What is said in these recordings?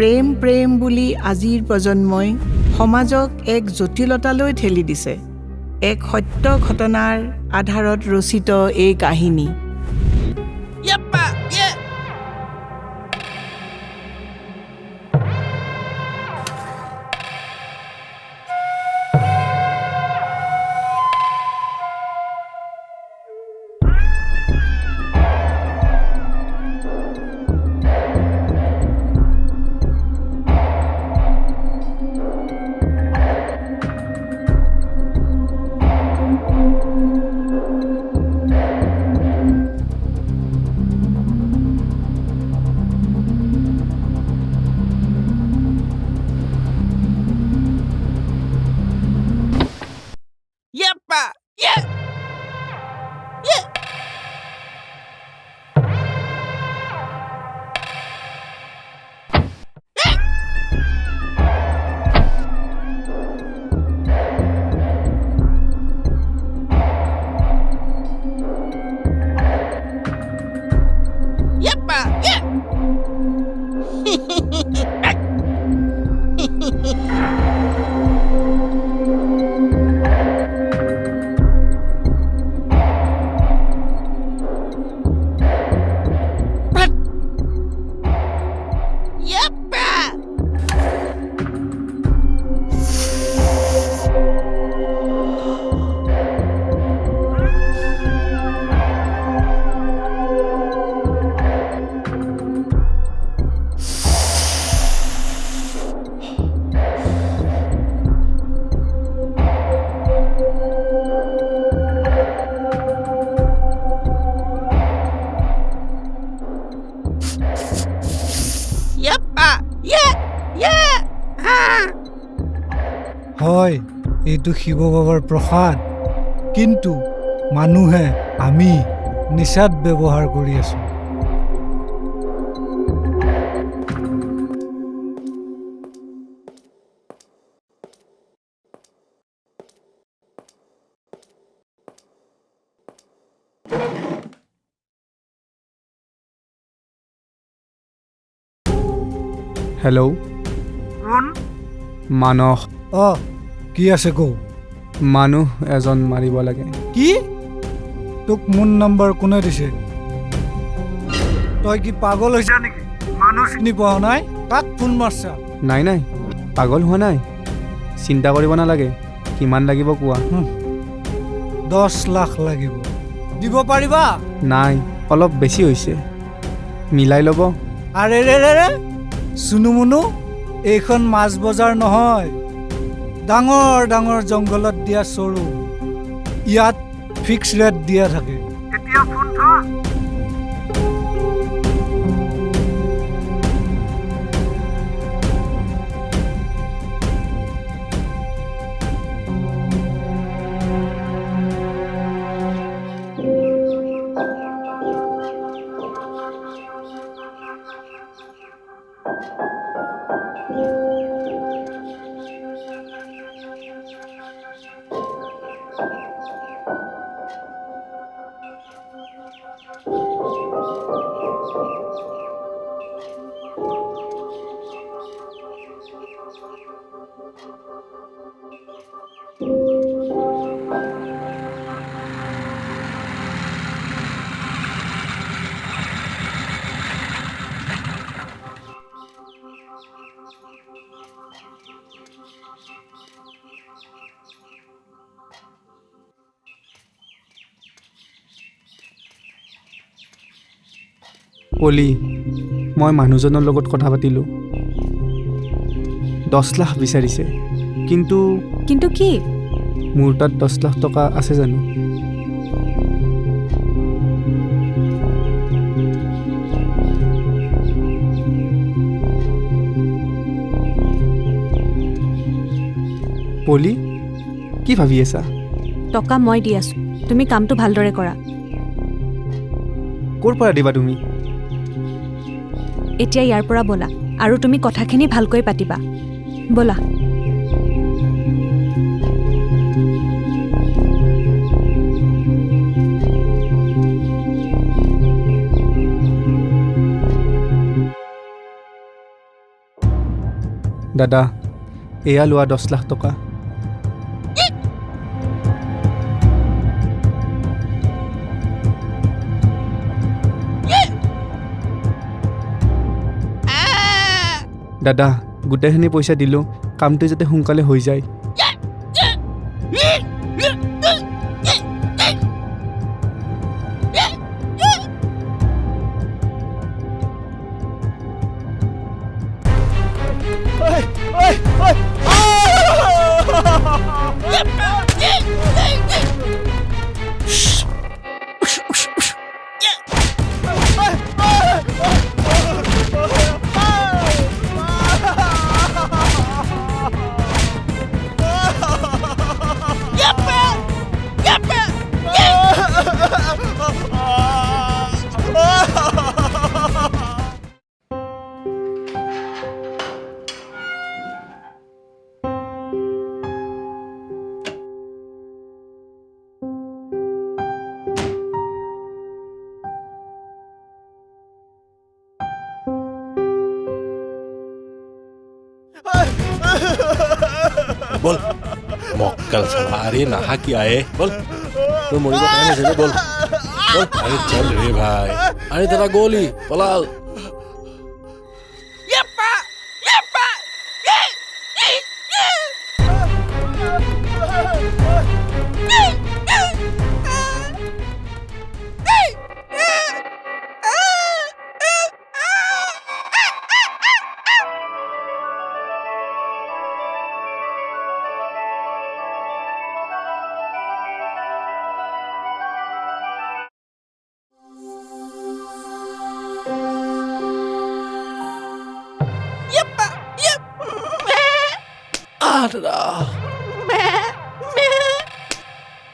প্ৰেম প্ৰেম বুলি আজিৰ প্ৰজন্মই সমাজক এক জটিলতালৈ ঠেলি দিছে। এক সত্য ঘটনাৰ আধাৰত ৰচিত এই কাহিনী। হয়, এইটো শিৱ বাবাৰ প্ৰসাদ, কিন্তু মানুহে আমি নিচাত ব্যৱহাৰ কৰি আছো। হেল্ল', মানস। কি আছে কৌ? মানুহ এজন মাৰিব লাগে। কি? তোক মোৰ নম্বৰ কোনে দিছে? তই কি পাগল হৈছা নেকি? মানুহ চিনি পোৱা নাই? কাক ফোন মাৰছা? নাই নাই, পাগল হোৱা নাই। চিন্তা কৰিব নালাগে। কিমান লাগিব কোৱা? 10 লাখ লাগিব। দিব পাৰিবা? নাই, অলপ বেছি হৈছে, মিলাই ল'ব। আৰে চুনু মুনু, এইখন মাছ বজাৰ নহয়, ডাঙৰ ডাঙৰ জংঘলত দিয়া চৰু। ইয়াত ফিক্স ৰেট দিয়া থাকে। এতিয়া ফোন থ। পলি, মই মানুহজনৰ লগত কথা পাতিলোঁ। 10 লাখ বিচাৰিছে, কিন্তু কি? মোৰ তাত 10 লাখ টকা আছে জানো? পলি, কি ভাবি আছা? টকা মই দি আছো, তুমি কামটো ভালদৰে কৰা। ক'ৰ পৰা দিবা তুমি? এতিয়া ইয়াৰ পৰা ব'লা, আৰু তুমি কথাখিনি ভালকৈ পাতিবা। ব'লা। দাদা এয়া লোৱা 10 লাখ টকা। দাদা গোটেইখিনি পইচা দিলোঁ, কামটো যাতে সোনকালে হৈ যায়। बोल मक्कल साला, अरे नहा के आए, बोल तो मुझे बताने से बोल बोल। अरे चल रे भाई, अरे तेरा गोली पलाल।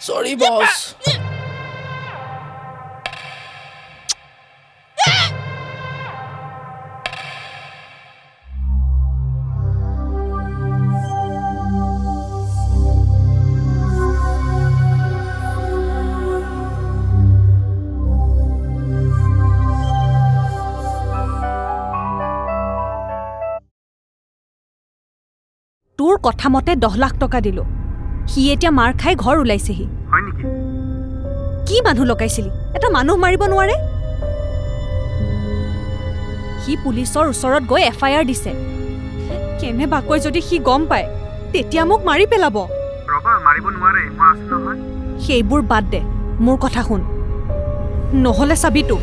Sorry boss. তোৰ কথা মতে 10 লাখ টকা দিলোঁ, সি এতিয়া মাৰ খাই ঘৰ ওলাইছেহি। হয় নেকি? কি মানুহ লগাইছিলি? এটা মানুহ মাৰিব নোৱাৰে? সি পুলিচৰ ওচৰত গৈ FIR দিছে। কেনেবাকৈ যদি সি গম পায় তেতিয়া মোক মাৰি পেলাব। ৰবা, মাৰিব নোৱাৰে, মই আছো নহয়। সেইবোৰ বাদ দে, মোৰ কথা শুন, নহ'লে চাবি তো।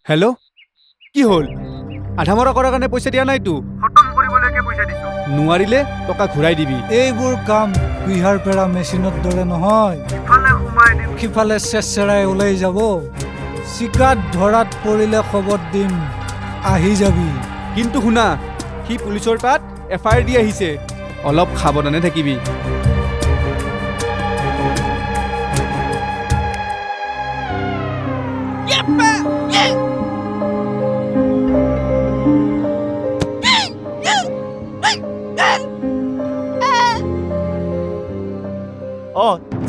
হেল্ল', কি হ'ল? আধা মৰা কৰাৰ কাৰণে পইচা দিয়া নাইতো। খতম কৰিবলৈকে পইচা দিছো। নোৱাৰিলে টকা ঘূৰাই দিবি। এইবোৰ কাম কুঁহিয়াৰ পেৰা মেচিনৰ দৰে নহয়। সিফালে চেচেৰাই ওলাই যাব, চিকাত ধৰাত পৰিলে খবৰ দিম, আহি যাবি। কিন্তু শুনা, সি পুলিচৰ তাত FIR দি আহিছে, অলপ সাৱধানে থাকিবি।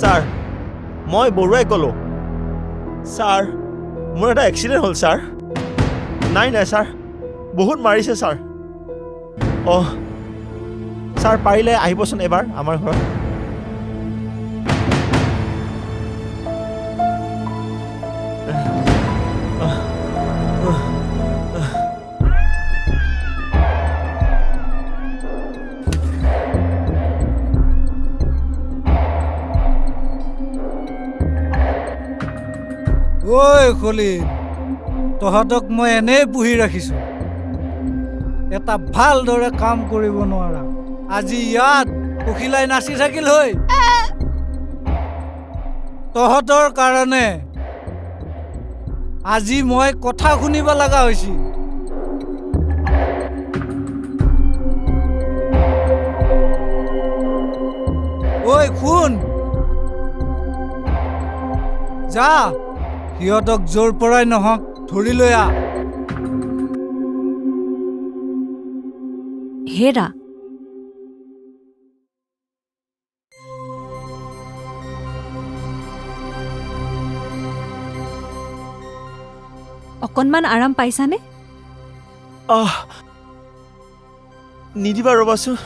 ছাৰ, মই বৰুৱাই ক'লোঁ। ছাৰ, মোৰ এটা এক্সিডেণ্ট হ'ল ছাৰ। নাই ছাৰ, বহুত মাৰিছে ছাৰ। ছাৰ পাৰিলে আহিবচোন এবাৰ আমাৰ ঘৰত। ঐ খলিল, তহঁতক মই এনেই পুহি ৰাখিছোঁ, এটা ভালদৰে কাম কৰিব নোৱাৰা। আজি ইয়াত পখিলাই নাচি থাকিল হৈ তহঁতৰ কাৰণে আজি মই কথা শুনিব লগা হৈছিল ঐ শুন যা সিহঁতক য'ৰ পৰাই নহওক ধৰি লৈ আহ হেৰা অকণমান আৰাম পাইছানে? নিদিবা ৰ'বাচোন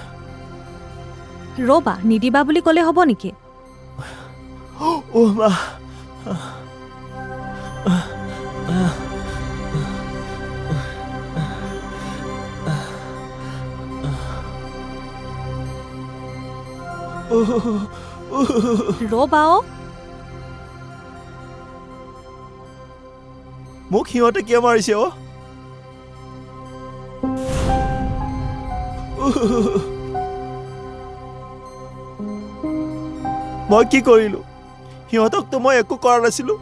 ৰ'বা নিদিবা বুলি ক'লে হ'ব নেকি? মা ৰ'বা অ' মোক সিহঁতে কিয় মাৰিছে অ' মই কি কৰিলোঁ সিহঁতকতো মই একো কৰা নাছিলোঁ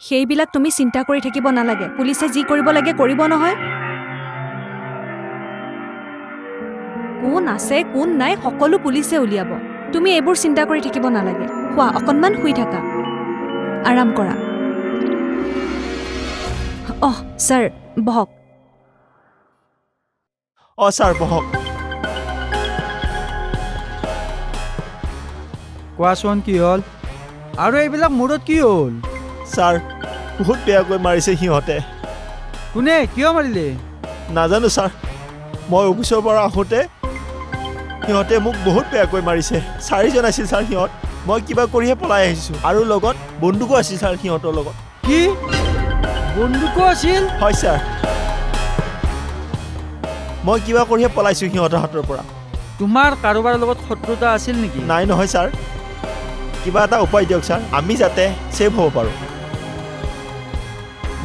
সেইবিলাক তুমি চিন্তা কৰি থাকিব নালাগে পুলিচে যি কৰিব লাগে কৰিব নহয় কোন আছে কোন নাই সকলো পুলিচে উলিয়াব তুমি এইবোৰ চিন্তা কৰি থাকিব নালাগে শুৱা অকণমান শুই থাকা আৰাম কৰা ছাৰ বহক ছাৰ বহক কোৱাচোন কি হ'ল আৰু এইবিলাক মূৰত কি হ'ল ছাৰ বহুত বেয়াকৈ মাৰিছে সিহঁতে কোনে কিয় মাৰিলে নাজানো ছাৰ মই অফিচৰ পৰা আহোঁতে সিহঁতে মোক বহুত বেয়াকৈ মাৰিছে 4জন আছিল ছাৰ সিহঁত মই কিবা কৰিহে পলাই আহিছোঁ আৰু লগত বন্দুকো আছিল ছাৰ সিহঁতৰ লগত কি বন্দুকো আছিল হয় ছাৰ মই কিবা কৰিহে পলাইছোঁ সিহঁতৰ হাতৰ পৰা তোমাৰ কাৰোবাৰ লগত শত্ৰুতা আছিল নেকি নাই নহয় ছাৰ কিবা এটা উপায় দিয়ক ছাৰ আমি যাতে ছেভ হ'ব পাৰোঁ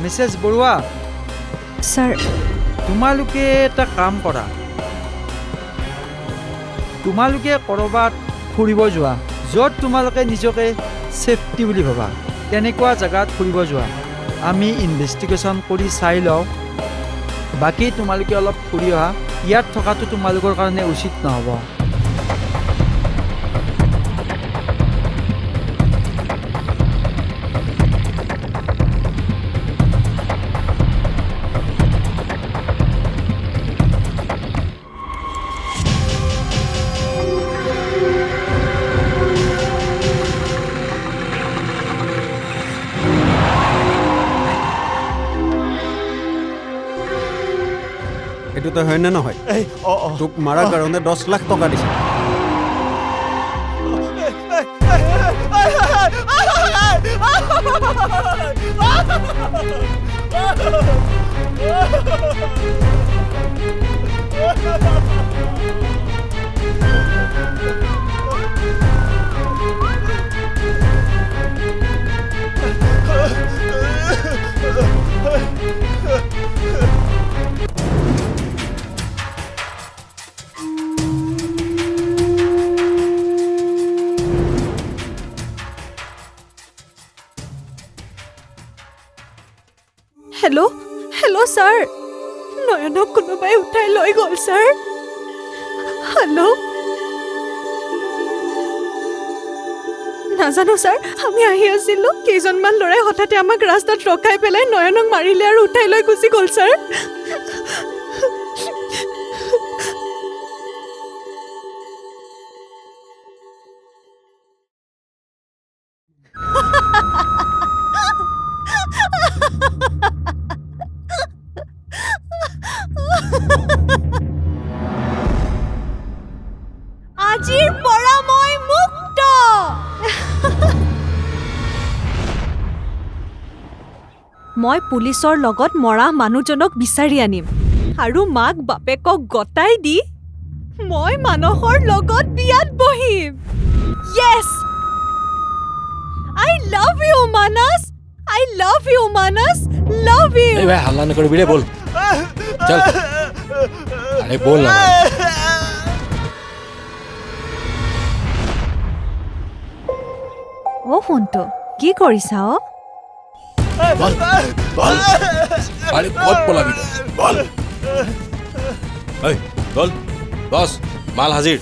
মিছেছ বৰুৱা ছাৰ তোমালোকে এটা কাম কৰা তোমালোকে ক'ৰবাত ফুৰিব যোৱা য'ত তোমালোকে নিজকে ছেফটি বুলি ভাবা তেনেকুৱা জেগাত ফুৰিব যোৱা আমি ইনভেষ্টিগেশ্যন কৰি চাই লওঁ বাকী তোমালোকে অলপ ফুৰি অহা ইয়াত থকাটো তোমালোকৰ কাৰণে উচিত নহ'ব এইটো তই হয়নে নহয় এই তোক মাৰাৰ কাৰণে 10 লাখ টকা দিছে হেল্ল' ছাৰ নয়নক কোনোবাই উঠাই লৈ গ'ল ছাৰ হেল্ল' নাজানো ছাৰ আমি আহি আছিলোঁ কেইজনমান ল'ৰাই হঠাতে আমাক ৰাস্তাত ৰখাই পেলাই নয়নক মাৰিলে আৰু উঠাই লৈ গুচি গ'ল ছাৰ আজিৰ পৰা মই মুক্ত মই পুলিচৰ লগত মৰা মানুহজনক বিচাৰি আনিম আৰু মাক বাপেকক গতাই দি মই মানসৰ লগত বিয়াত বহিম য়েছ I love you Manas I love you Manas love you এই ভাই হাল্লা নকৰিবি ৰে বল চল এই বল না ভাই। অ' ফোনটো কি কৰিছা অ' বল বল আরে কত পলাবি তই? বল এই বল বস মাল হাজির।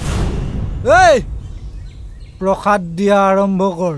এই প্ৰসাদ দিয়া আৰম্ভ কৰ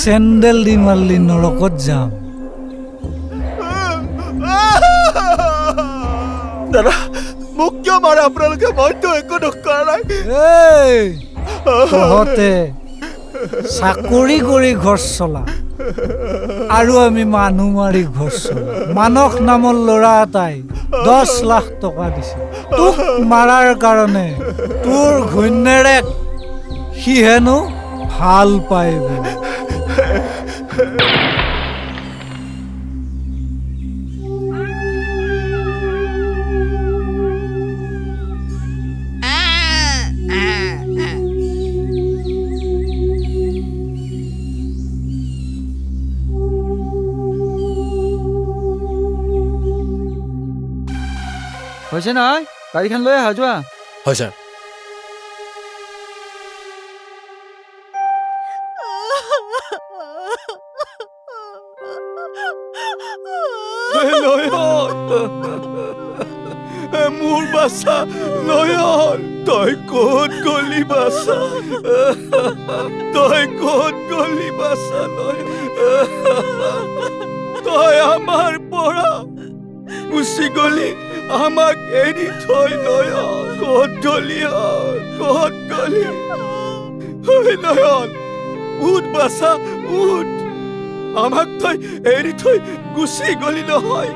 চেণ্ডেল দি মাৰলি নৰকত যাম দাদা মোক কিয় মাৰে আপোনালোকে? মইতো একো দুখ কৰা নাই। এই তহঁতে চাকৰি কৰি ঘৰ চলা আৰু আমি মানুহ মাৰি ঘৰ চলা। মানস নামৰ ল'ৰা এটাই 10 লাখ টকা দিছে তোক মাৰাৰ কাৰণে। তোৰ ঘৈণীয়েৰেক সি হেনো ভাল পাই বোলে। হৈছে নহয় গাড়ীখন লৈ আহা যোৱা হয় ছাৰ। মোৰ বাছা নয়ন, তই ক'ত গলি বাছা? তই ক'ত গলি বাছা নয়ন? তই আমাৰ পৰা গুচি গলি, আমাক এৰি থৈ নয়ন। ক'ত গলি? ক'ত গলি? নয়ন উঠ বাছা উঠ, আমাক তই এৰি থৈ গুচি গলি নহয়।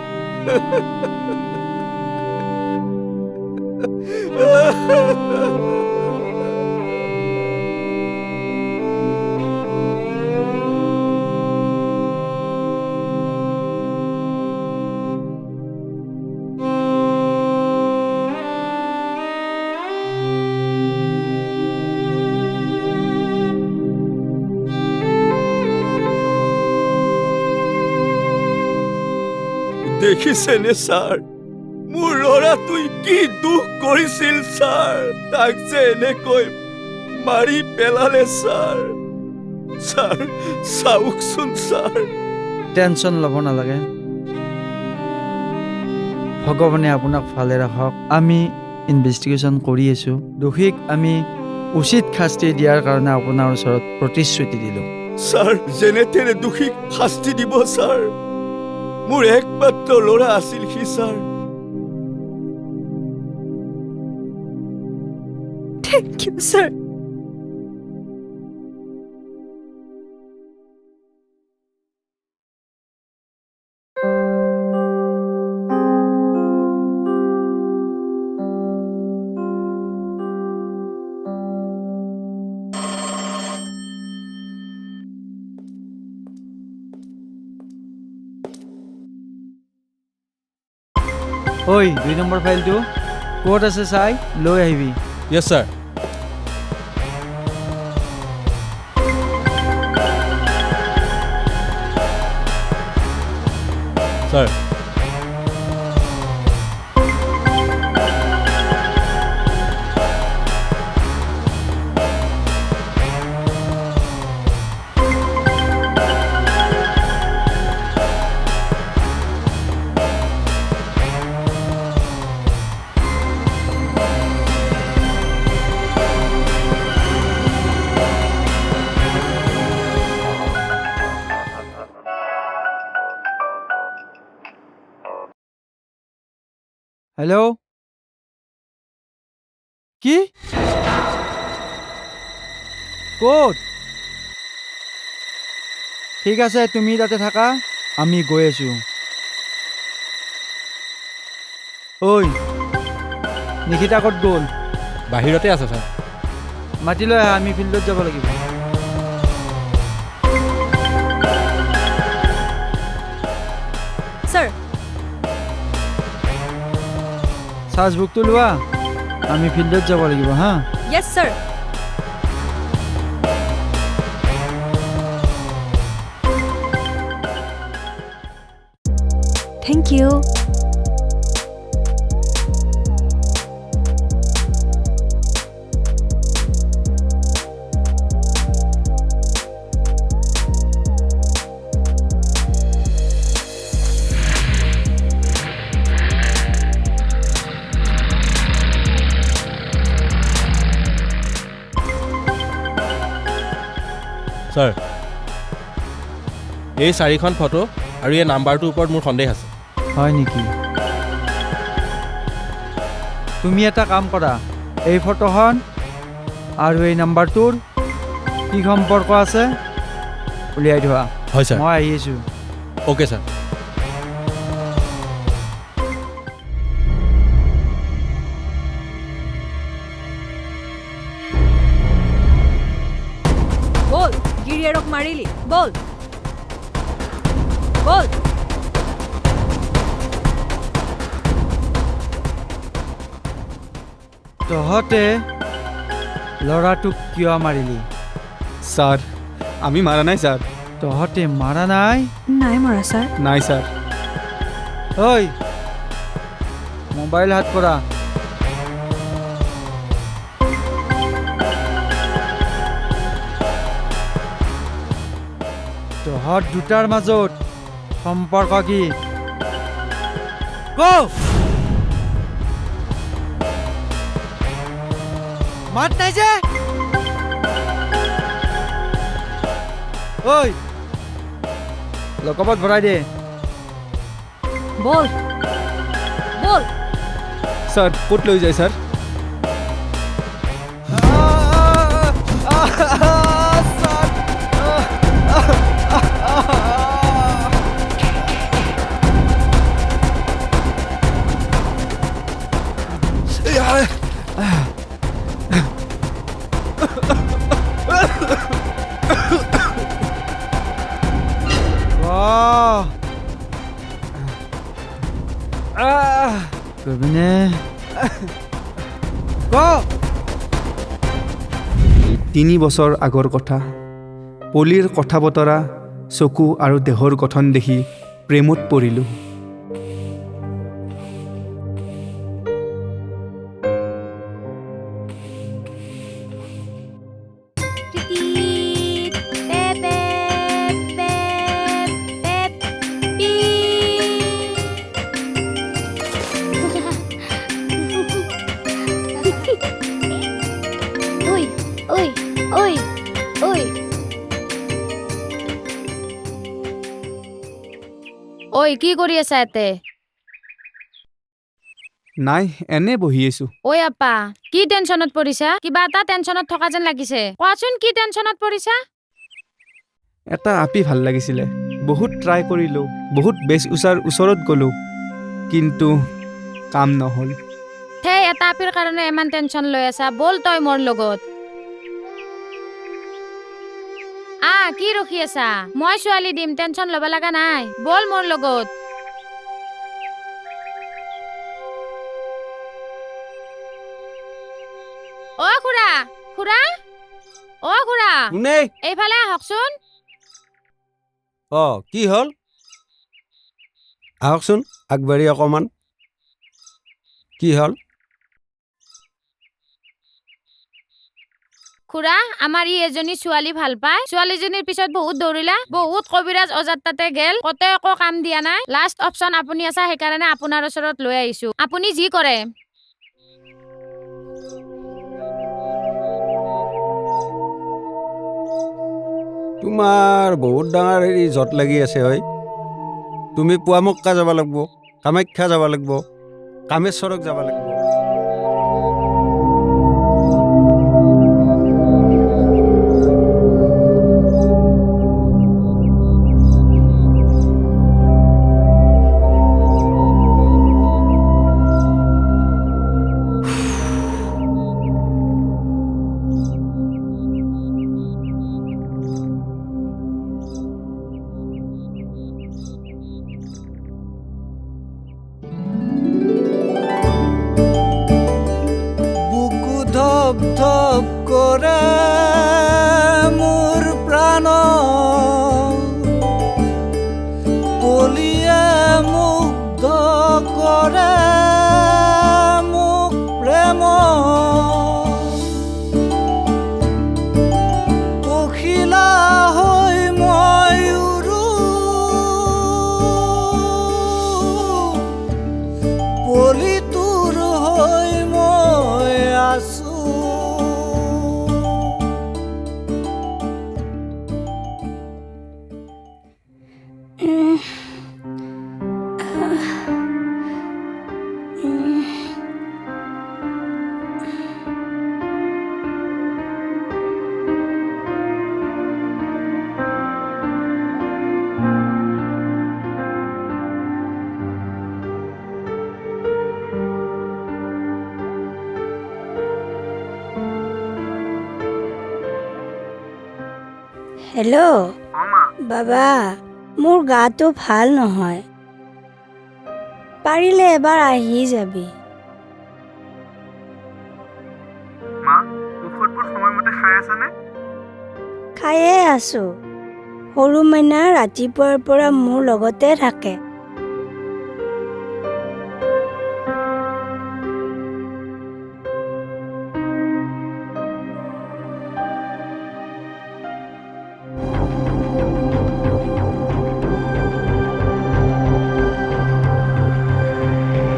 দেখিছেনে ছাৰ, মোৰ ল'ৰাটোই কি দুখ কৰিছিল ছাৰ। তাক যে এনেকৈ মাৰি পেলালে ছাৰ। ছাৰ চাওকচোন ছাৰ। টেনশ্যন ল'ব নালাগে, ভগৱানে আপোনাক ভালে ৰাখক। আমি ইনভেষ্টিগেশ্যন কৰি আছোঁ। দোষীক আমি উচিত শাস্তি দিয়াৰ কাৰণে আপোনাৰ ওচৰত প্ৰতিশ্ৰুতি দিলোঁ। ছাৰ যেনে তেনে দোষীক শাস্তি দিব ছাৰ। মোৰ একমাত্ৰ ল'ৰা আছিল সি ছাৰ। Thank you sir. ঐ 2 নম্বৰ ফাইলটো ক'ত আছে চাই লৈ আহিবি। য়েছ ছাৰ। ছাৰ হেল্ল' কি ক'ত? ঠিক আছে, তুমি তাতে থাকা, আমি গৈ আছোঁ। ঐ, নিকিতা ক'ত গ'ল? বাহিৰতে আছে ছাৰ। মাতি লৈ আহা, আমি ফিল্ডত যাব লাগিব। ছাৰ, চাৰ্জ বুকটো লোৱা, আমি ফিল্ডত যাব লাগিব হা। Yes sir. Thank you. Sir, এই 4খন ফটো আৰু এই নাম্বাৰটোৰ ওপৰত মোৰ সন্দেহ আছে। হয় নেকি? তুমি এটা কাম কৰা, এই ফটোখন আৰু এই নাম্বাৰটোৰ কি সম্পৰ্ক আছে উলিয়াই ধোৱা। হয় ছাৰ। মই আহি আছোঁ। Okay sir. বল, গিৰিয়েৰক মাৰিলি, বল বল। তহঁতে ল'ৰাটোক কিয় মাৰিলি? ছাৰ, আমি মাৰা নাই ছাৰ। তহঁতে মাৰা নাই? নাই মৰা ছাৰ। নাই ছাৰ। ঐ, মোবাইল হাত কৰা। তহঁত দুটাৰ মাজত সম্পৰ্ক কি? ক! মাত নাই যে? ঐ, লকপত ভৰাই দে। বল বল। ছাৰ, ক'ত লৈ যায় ছাৰ? কবিনে ক! 3 বছৰ আগৰ কথা। পলিৰ কথা বতৰা, চকু আৰু দেহৰ গঠন দেখি প্ৰেমত পৰিলোঁ। Oi, oi, oi, oi. ঐ, কি কৰি আছা ইয়াতে? নাই, এনে বহি আছোঁ। ঐ আপা, কি টেনচনত পৰিছা? কিবা এটা টেনচনত থকা যেন লাগিছে। কোৱাচোন, কি টেনচনত পৰিছা? এটা আপি ভাল লাগিছিলে। বহুত ট্ৰাই কৰিলোঁ, বহুত বেছ ওচৰত গ'লোঁ, কিন্তু কাম নহ'ল। সেই এটা আপিৰ কাৰণে ইমান টেনচন লৈ আছা। বল তই মোৰ লগত। কি ৰখি আছা? মই ছোৱালী দিম, টেনচন ল'ব লগা নাই। বল মোৰ লগত। অ খুৰা, খুৰা, অ খুৰা, কোনে? এইফালে আহকচোন। কি হ'ল? আহকচোন আগবাঢ়ি অকণমান। কি হ'ল? খুৰা, আমাৰ এজনী ছোৱালী ভাল পায়। ছোৱালীজনীৰ পিছত বহুত দৌৰিলা, বহুত কবিৰাজ অজাত তাতে গেল, কতে একো কাম দিয়া নাই। লাষ্ট অপচন আপুনি আছা, সেইকাৰণে আপোনাৰ ওচৰত লৈ আহিছো। আপুনি যি কৰে। তোমাৰ বহুত ডাঙৰ জট লাগি আছে হয়। তুমি পুৱামক্কা যাব লাগিব, কামাখ্যা যাব লাগিব, কামেশ্বৰক যাব লাগিব। কৰে মোৰ প্ৰাণ পলিয়ে মুগ্ধ কৰে মোক প্ৰেম পখিলা হৈ মই উৰো পলি তোৰ হৈ মই আছো হেল্ল' বাবা মোৰ গাটো ভাল নহয় পাৰিলে এবাৰ আহি যাবি খায়ে আছো সৰু মাইনা ৰাতিপুৱাৰ পৰা মোৰ লগতে থাকে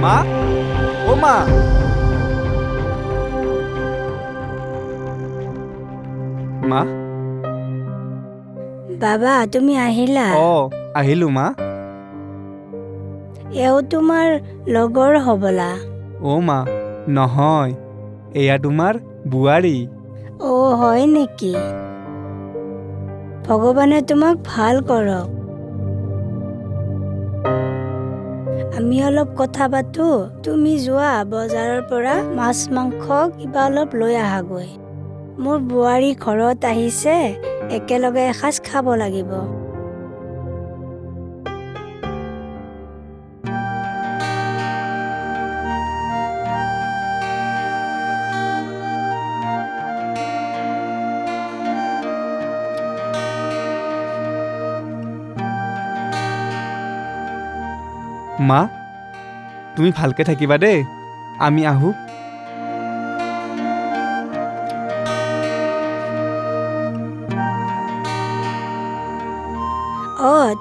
মা অ' মা মা বাবা তুমি আহিলা অঁ আহিলোঁ মা এও তোমাৰ লগৰ হ'বলা অ' মা নহয় এয়া তোমাৰ বোৱাৰী অ' হয় নেকি ভগৱানে তোমাক ভাল কৰক আমি অলপ কথা পাতো তুমি যোৱা বজাৰৰ পৰা মাছ মাংস কিবা অলপ লৈ আহাগৈ মোৰ বোৱাৰী ঘৰত আহিছে একেলগে এসাঁজ খাব লাগিব মা তুমি ভালকে থাকিবা দেই আমি আহোঁ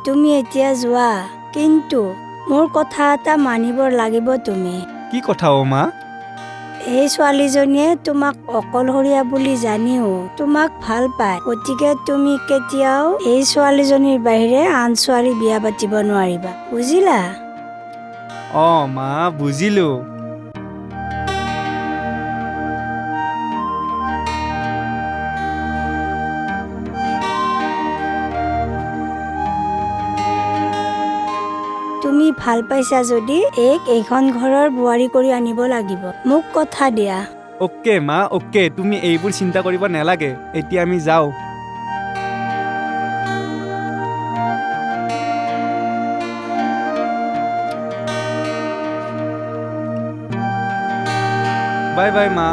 তুমি এতিয়া যোৱা কিন্তু মোৰ কথা এটা মানিব লাগিব তুমি কি কথা অ' মা এই ছোৱালীজনীয়ে তোমাক অকলশৰীয়া বুলি জানিও তোমাক ভাল পায় গতিকে তুমি কেতিয়াও এই ছোৱালীজনীৰ বাহিৰে আন ছোৱালী বিয়া পাতিব নোৱাৰিবা বুজিলা অঁ মা বুজিলোঁ তুমি ভাল পাইছা যদি এইখন ঘৰৰ বোৱাৰী কৰি আনিব লাগিব মোক কথা দিয়া অ'কে মা অ'কে তুমি এইবোৰ চিন্তা কৰিব নালাগে এতিয়া আমি যাওঁ বাই বাই মা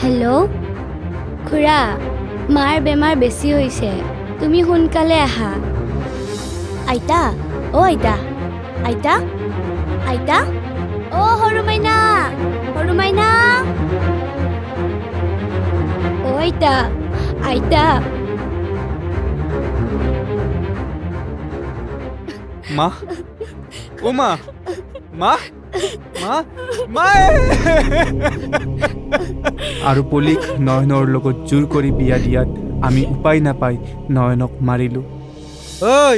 হেল্ল' খুৰা মাৰ বেমাৰ বেছি হৈছে তুমি সোনকালে আহা আইতা অ' আইতা আইতা আইতা অ' সৰু মাইনা অ' আইতা আইতা মা অ' মা মা মা মা আৰু পলিক নয়নৰ লগত জোৰ কৰি বিয়া দিয়াত আমি উপায় নাপাই নয়নক মাৰিলোঁ ঐ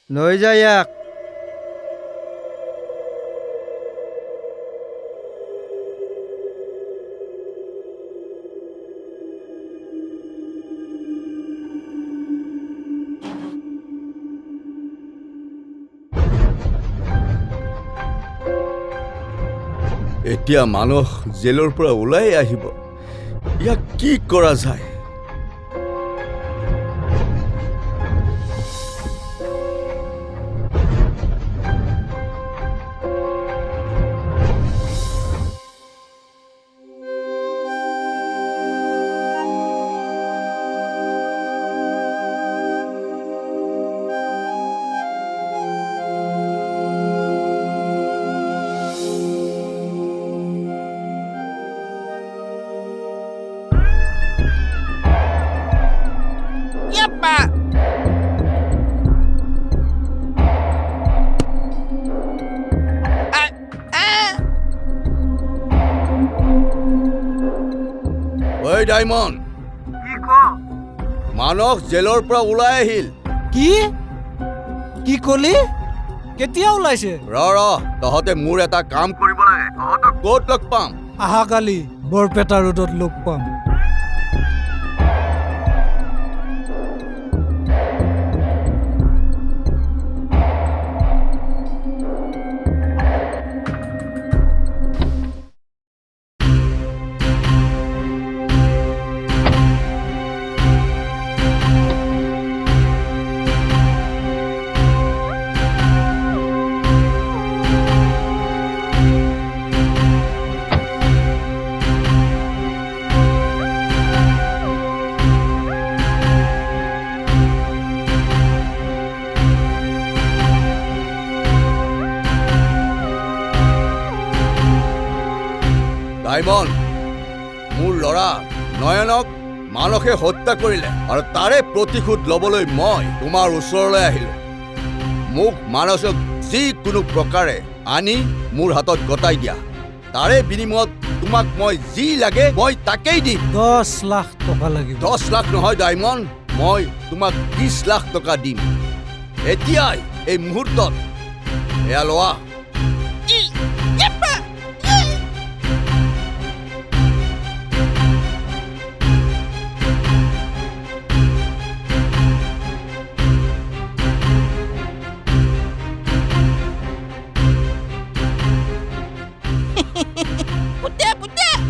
লৈ যা ইয়াক এতিয়া মানস জেলৰ পৰা ওলাই আহিব ইয়াক কি কৰা যায় ডায়মণ্ড মানস জেলৰ পৰা ওলাই আহিল। কি কলি? কেতিয়া ওলাইছে? ৰ তহঁতে মোৰ এটা কাম কৰিব লাগে। তহঁতক ক'ত লগ পাম? অহাকালি বৰপেটা ৰোডত লগ পাম। ডায়মণ্ড, মোৰ ল'ৰা নয়নক মানসে হত্যা কৰিলে আৰু তাৰে প্ৰতিশোধ ল'বলৈ মই তোমাৰ ওচৰলৈ আহিলোঁ। মোক মানসক যিকোনো প্ৰকাৰে আনি মোৰ হাতত গতাই দিয়া। তাৰে বিনিময়ত তোমাক মই যি লাগে মই তাকেই দিম। 10 লাখ টকা লাগিব। 10 লাখ নহয় ডায়মণ্ড, মই তোমাক 20 লাখ টকা দিম। এতিয়াই এই মুহূৰ্তত এয়া লোৱা।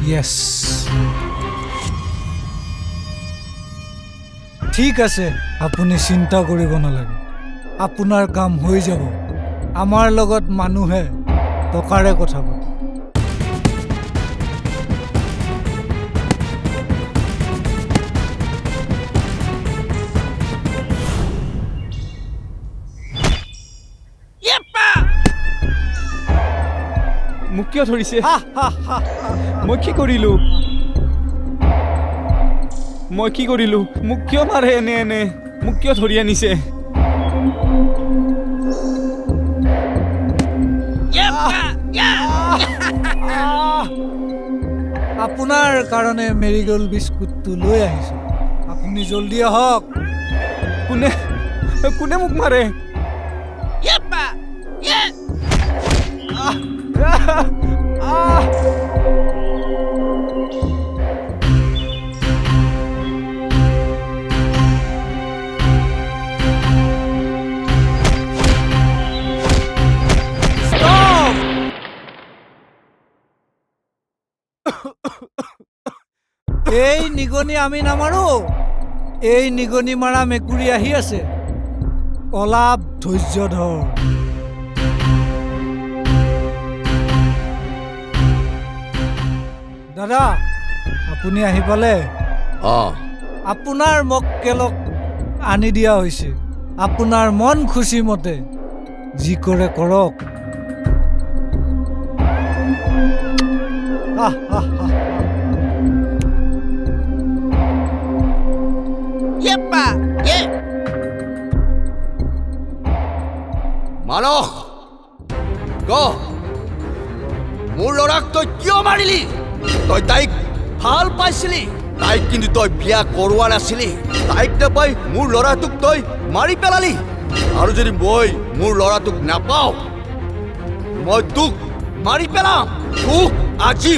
ইয়েছ, ঠিক আছে, আপুনি চিন্তা কৰিব নালাগে। আপোনাৰ কাম হৈ যাব। আমাৰ লগত মানুহে টকাৰে কথা পাতে। মোক কিয় ধৰিছে? মই কি কৰিলোঁ? মোক কিয় মাৰে এনে? মোক কিয় ধৰি আনিছে? আপোনাৰ কাৰণে মেৰিগ'ল্ড বিস্কুটটো লৈ আহিছোঁ। আপুনি জল্দি আহক। কোনে মোক মাৰে? এই নিগনি আমি নামাৰো। এই নিগনি মাৰা মেকুৰী আহি আছে। অলপ ধৈৰ্য ধৰ। দাদা, আপুনি আহি পালে? আপোনাৰ মক্কেলক আনি দিয়া হৈছে। আপোনাৰ মন খুচি মতে যি কৰে কৰক। মানস, কহ, মোৰ ল'ৰাক তই কিয় মাৰিলি? তই তাইক ভাল পাইছিলি, তাইক কিন্তু তই বিয়া কৰোৱা নাছিলি। তাইক নাপাই মোৰ ল'ৰাটোক তই মাৰি পেলালি। আৰু যদি মই মোৰ ল'ৰাটোক নাপাওঁ, মই তোক মাৰি পেলাম। তোক আজি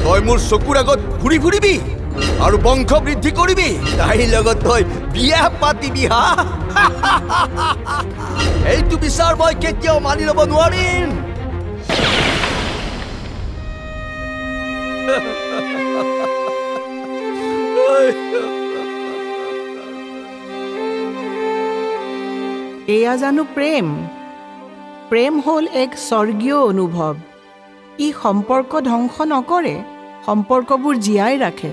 তই মোৰ চকুৰ আগত ঘূৰি ফুৰিবি আৰু বংশ বৃদ্ধি কৰিবি। তাইৰ লগত তই বিয়া পাতিবি। এইটো বিচাৰ মই কেতিয়াও মানি ল'ব নোৱাৰিম। এয়া জানো প্ৰেম? প্ৰেম হ'ল এক স্বৰ্গীয় অনুভৱ। ই সম্পৰ্ক ধ্বংস নকৰে, সম্পৰ্কবোৰ জীয়াই ৰাখে।